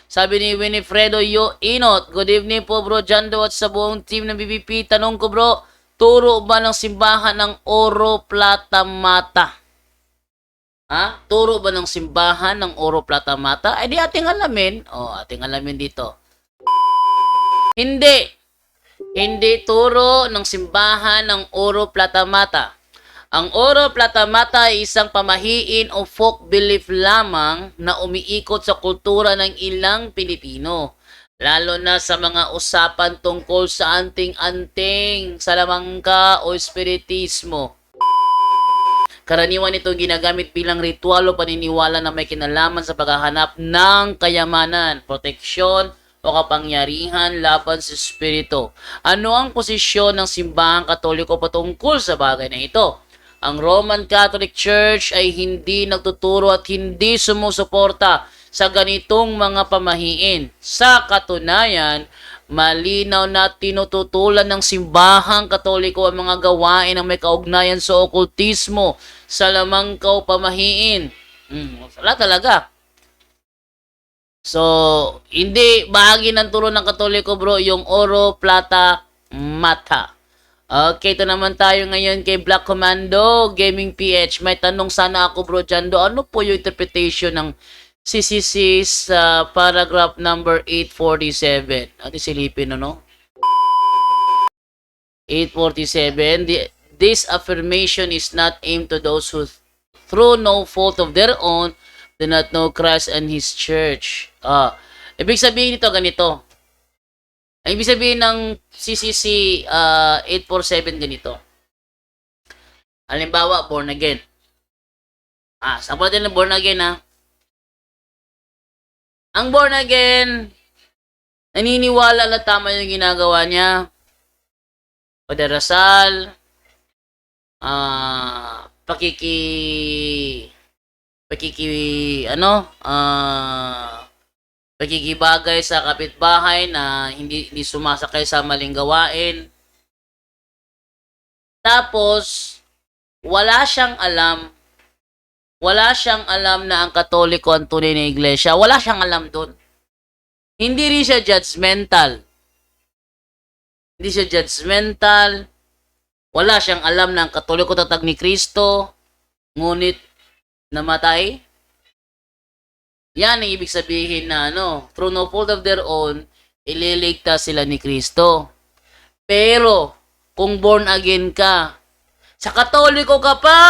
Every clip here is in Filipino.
Sabi ni Winifredo Inot, good evening po bro Jando at sa buong team ng BBP. Tanong ko bro, turo ba ng simbahan ng oro, plata, mata? Ha? Turo ba ng simbahan ng oro, plata, mata? Ay di ating alamin. Ating alamin dito. Hindi. Hindi turo ng simbahan ng oro, plata, mata. Ang oro, plata, mata ay isang pamahiin o folk belief lamang na umiikot sa kultura ng ilang Pilipino. Lalo na sa mga usapan tungkol sa anting-anting, salamangka o espiritismo. Karaniwan ito ginagamit bilang ritual o paniniwala na may kinalaman sa paghahanap ng kayamanan, proteksyon o kapangyarihan laban sa espiritu. Ano ang posisyon ng simbahang Katoliko patungkol sa bagay na ito? Ang Roman Catholic Church ay hindi nagtuturo at hindi sumusuporta sa ganitong mga pamahiin. Sa katunayan, malinaw na tinututulan ng simbahang Katoliko ang mga gawain na may kaugnayan sa okultismo, salamangkaw, pamahiin. Wala talaga. So, hindi bahagi ng turo ng Katoliko bro yung oro, plata, mata. Okay, ito naman tayo ngayon kay Black Commando Gaming PH. May tanong sana ako bro Jando, ano po yung interpretation ng CCC sa paragraph number 847? Ate silipin, no? 847, this affirmation is not aimed to those who, through no fault of their own, do not know Christ and His Church. Ibig sabihin nito ganito. Ang ibig sabihin ng CCC 847 ganito. Halimbawa, born again. Sample natin ng born again ha. Ang born again, naniniwala na tama yung ginagawa niya. Padarasal, pakikibagay sa kapitbahay na hindi sumasakay sa maling gawain. Tapos, wala siyang alam na ang Katoliko ang tunay na iglesia. Wala siyang alam doon. Hindi rin siya judgmental. Wala siyang alam na ang Katoliko tatag ni Kristo, ngunit namatay. Yan ang ibig sabihin na through no fault of their own, ililigtas sila ni Kristo. Pero, kung born again ka, sa Katoliko ka pa,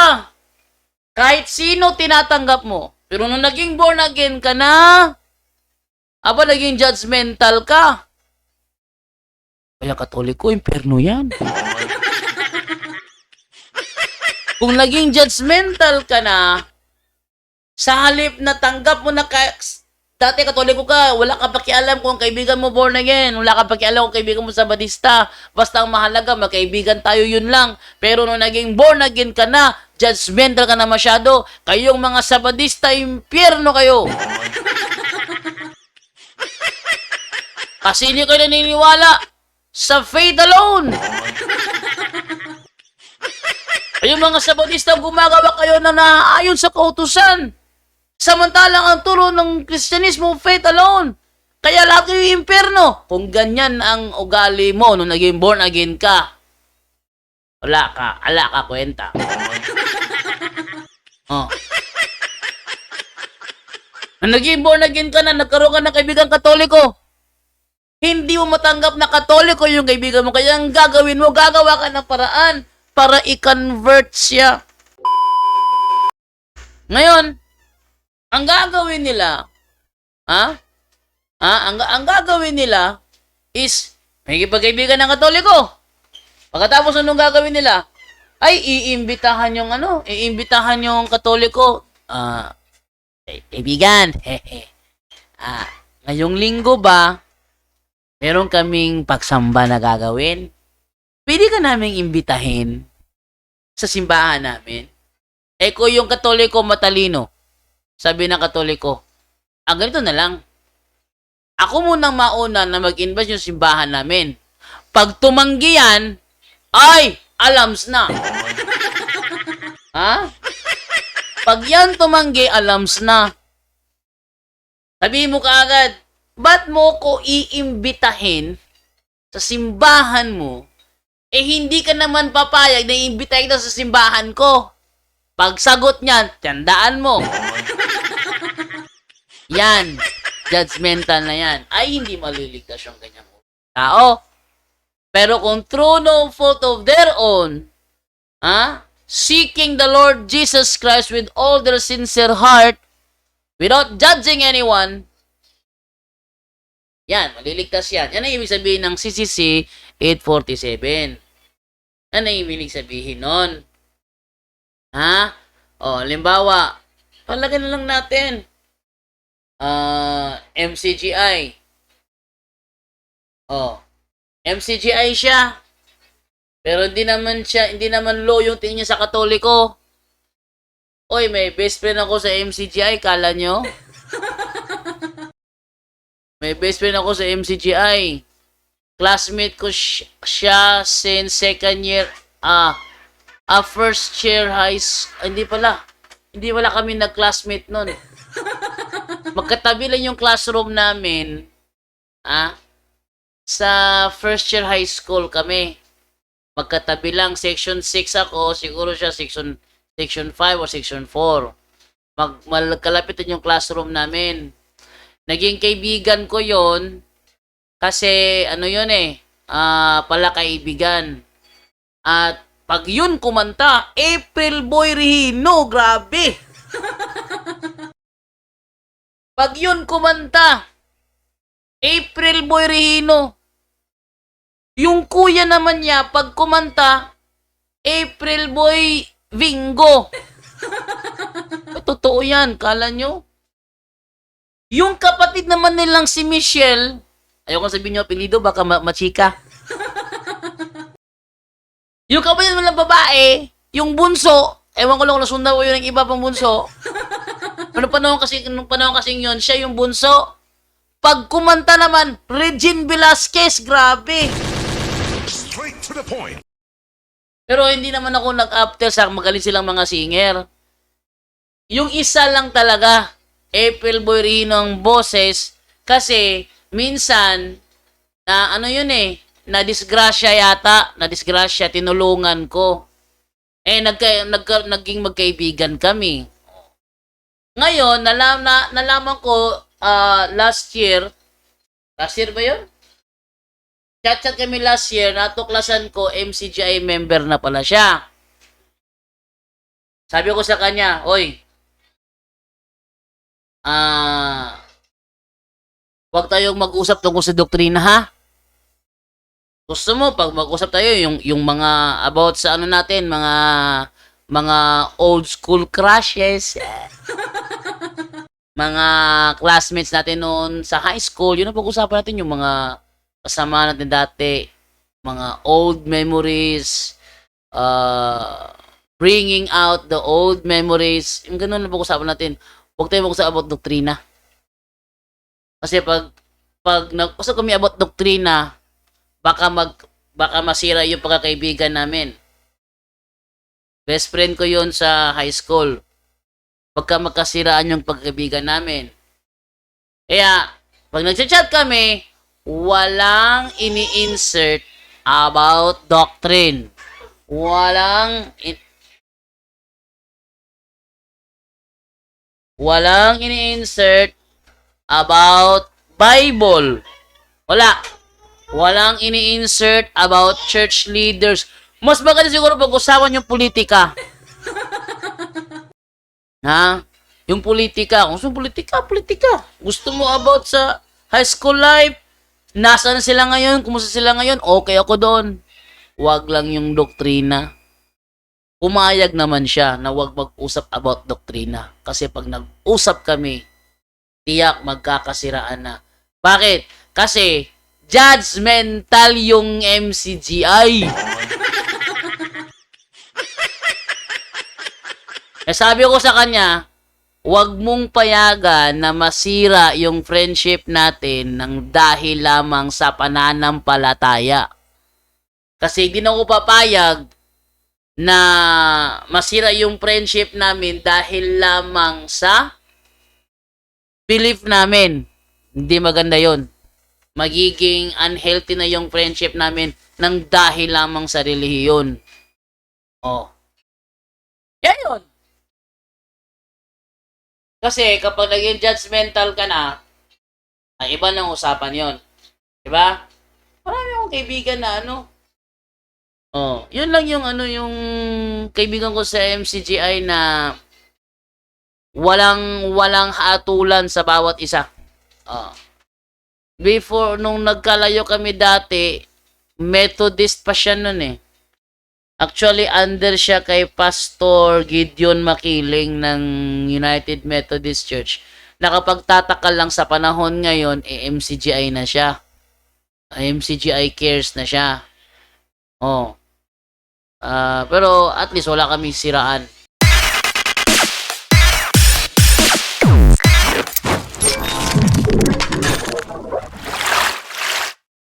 kahit sino tinatanggap mo, pero nung naging born again ka na, naging judgmental ka. Kaya Katoliko, imperno yan. Kung naging judgmental ka na, sa halip na tanggap mo na dati Katoliko ka, wala ka pakialam kung kaibigan mo born again, wala ka pakialam kung kaibigan mo Sabadista, basta ang mahalaga, magkaibigan tayo, yun lang. Pero nung naging born again ka na, judgmental ka na masyado, kayong mga Sabadista, impyerno kayo. Kasi hindi kayo naniniwala sa faith alone. Kayong mga Sabadista, gumagawa kayo na naaayon sa kautusan. Samantalang ang turo ng Kristyanismo, faith alone. Kaya lahat kayo impyerno. Kung ganyan ang ugali mo nung naging born again ka, wala ka kwenta. Nung naging born again ka na, nagkaroon ka ng kaibigan Katoliko, hindi mo matanggap na Katoliko yung kaibigan mo. Kaya ang gagawin mo, gagawa ka ng paraan para i-convert siya. Ngayon, ang gagawin nila, ang gagawin nila is, may kipagkaibigan ng Katoliko. Pagkatapos anong gagawin nila? Ay, iimbitahan yung Katoliko. Kaibigan, ngayong linggo ba, meron kaming pagsamba na gagawin. Pwede ka naming imbitahin sa simbahan namin. Kung yung Katoliko matalino, sabi ng Katoliko, ganito na lang. Ako munang mauna na mag-invite yung simbahan namin. Pag tumanggi yan, ay, alams na. Pag yan tumanggi, alams na. Sabihin mo kaagad, ba't mo ko iimbitahin sa simbahan mo, hindi ka naman papayag na iimbitahin ka sa simbahan ko? Pagsagot niyan, tandaan mo. Yan, judgmental na yan. Ay, hindi maliligtas yung ganyang tao. Pero kung through no fault of their own, seeking the Lord Jesus Christ with all their sincere heart, without judging anyone, yan, maliligtas yan. Yan ang ibig sabihin ng CCC 847. Yan ang ibig sabihin nun. Limbawa, palagay na lang natin, MCGI. MCGI siya. Pero hindi naman low yung tingin niya sa Katoliko. Oy, may best friend ako sa MCGI, kala nyo? May best friend ako sa MCGI. Classmate ko siya since second year, first year hindi pala kami nag-classmate nun. Magkatabi lang yung classroom namin, sa first year high school kami. Magkatabi lang, section 6 ako, siguro siya section 5 o section 4. Magkalapitan yung classroom namin. Naging kaibigan ko yon kasi pala kaibigan. At pag yun kumanta, April Boy Regino, grabe. Pag yun kumanta, April Boy Regino. Yung kuya naman niya, pag kumanta, April Boy Vingo. Totoo yan, kala nyo? Yung kapatid naman nilang si Michelle, ayoko sabihin nyo apelido, baka machika. Yung kapatid nilang babae, yung bunso, ewan ko lang kung nasundan ko yun ng iba pang bunso. Nung panahon kasing yun, siya yung bunso. Pag kumanta naman, Regine Velasquez, grabe. Straight to the point. Pero hindi naman ako nag-after sa magaling silang mga singer. Yung isa lang talaga, April Boy Regino ang boses, kasi minsan, na-disgrasya, tinulungan ko. Naging magkaibigan kami. Ngayon, nalaman ko, last year ba yun? Chat kami last year, natuklasan ko, MCGI member na pala siya. Sabi ko sa kanya, oy, wag tayong mag-usap tungkol sa doktrina, ha? Gusto mo, pag mag-usap tayo, yung mga about sa natin, mga old school crushes, mga classmates natin noon sa high school, yun ang pag-usapan natin, yung mga kasama natin dati, mga old memories, bringing out the old memories, yung ganun ang pag-usapan natin. Huwag tayo mag-usap about doktrina. Kasi pag nag-usap kami about doktrina, baka masira yung pagkakaibigan namin. Best friend ko yun sa high school. Pagka magkasiraan yung pagkakaibigan namin. Kaya, pag nag-chat kami, walang ini-insert about doctrine. Walang ini-insert about Bible. Walang ini-insert about church leaders. Mas maganda siguro pag-usapan yung politika. Yung politika. Kung saan politika. Gusto mo about sa high school life? Nasaan sila ngayon? Kumusta sila ngayon? Okay ako doon. Wag lang yung doktrina. Pumayag naman siya na wag mag-usap about doktrina. Kasi pag nag-usap kami, tiyak magkakasiraan na. Bakit? Kasi judgmental yung MCGI. Sabi ko sa kanya, wag mong payagan na masira yung friendship natin ng dahil lamang sa pananampalataya. Kasi hindi na ako papayag na masira yung friendship namin dahil lamang sa belief namin. Hindi maganda yon. Magiging unhealthy na yung friendship namin ng dahil lamang sa relihiyon. Oh. Yan yun. Kasi kapag naging judgmental ka na, ay iba ng usapan yon. Diba? Marami akong kaibigan na ano. Oh, yun lang yung ano yung kaibigan ko sa MCGI na walang hatulan sa bawat isa. Oh. Before nung nagkalayo kami dati, Methodist pa siya nun eh. Actually, under siya kay Pastor Gideon Makiling ng United Methodist Church. Nakapagtataka lang sa panahon ngayon, MCGI na siya. MCGI Cares na siya. Oh. Pero at least wala kami siraan.